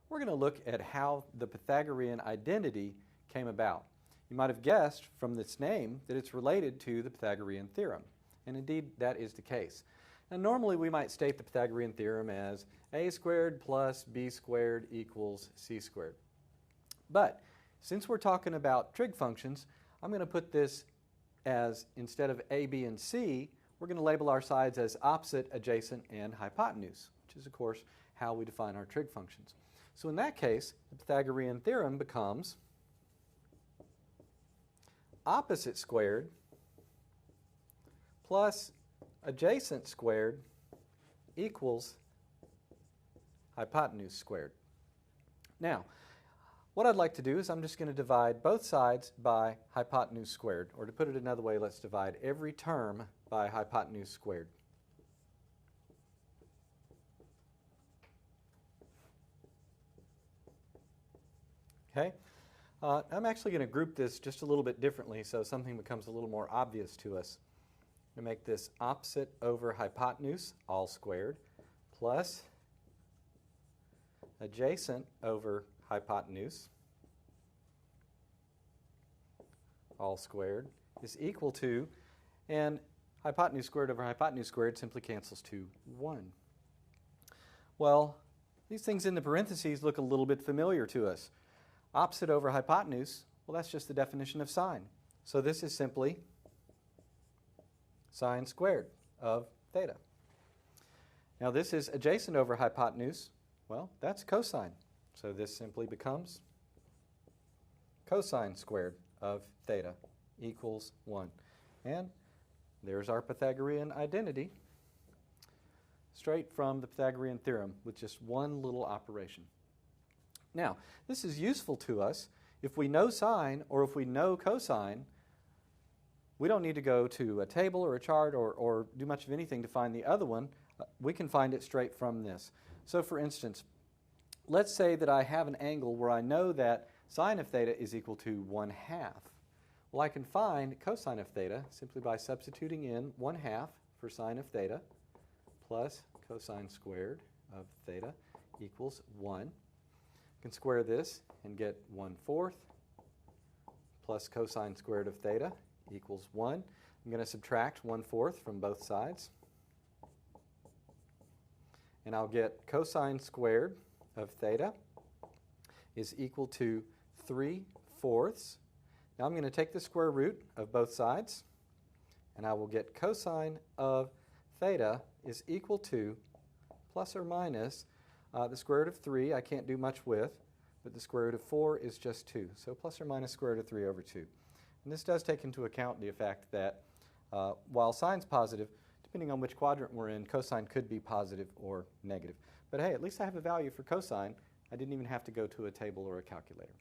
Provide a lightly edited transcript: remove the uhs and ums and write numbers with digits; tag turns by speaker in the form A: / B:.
A: we're going to look at how the Pythagorean identity came about. You might have guessed from this name that it's related to the Pythagorean theorem, and indeed that is the case. Now normally we might state the Pythagorean theorem as a squared plus b squared equals c squared. But since we're talking about trig functions, I'm going to put this as, instead of a, b, and c, we're going to label our sides as opposite, adjacent, and hypotenuse, which is of course how we define our trig functions. So in that case, the Pythagorean theorem becomes opposite squared plus adjacent squared equals hypotenuse squared. Now, what I'd like to do is I'm just going to divide both sides by hypotenuse squared, or to put it another way, let's divide every term by hypotenuse squared. Okay? I'm actually going to group this just a little bit differently so something becomes a little more obvious to us. I'm going to make this opposite over hypotenuse, all squared, plus adjacent over hypotenuse, all squared, is equal to, and hypotenuse squared over hypotenuse squared simply cancels to 1. Well, these things in the parentheses look a little bit familiar to us. Opposite over hypotenuse, well, that's just the definition of sine. So this is simply sine squared of theta. Now this is adjacent over hypotenuse. Well, that's cosine. So this simply becomes cosine squared of theta equals 1. And there's our Pythagorean identity, straight from the Pythagorean theorem with just one little operation. Now, this is useful to us if we know sine or if we know cosine. We don't need to go to a table or a chart or do much of anything to find the other one. We can find it straight from this. So for instance, let's say that I have an angle where I know that sine of theta is equal to 1/2. Well, I can find cosine of theta simply by substituting in 1/2 for sine of theta plus cosine squared of theta equals 1. I can square this and get 1/4 plus cosine squared of theta equals 1. I'm going to subtract 1/4 from both sides. And I'll get cosine squared of theta is equal to 3/4. Now I'm going to take the square root of both sides, and I will get cosine of theta is equal to plus or minus the square root of 3, I can't do much with, but the square root of 4 is just 2. So plus or minus square root of 3 over 2. And this does take into account the fact that while sine's positive, depending on which quadrant we're in, cosine could be positive or negative. But hey, at least I have a value for cosine. I didn't even have to go to a table or a calculator.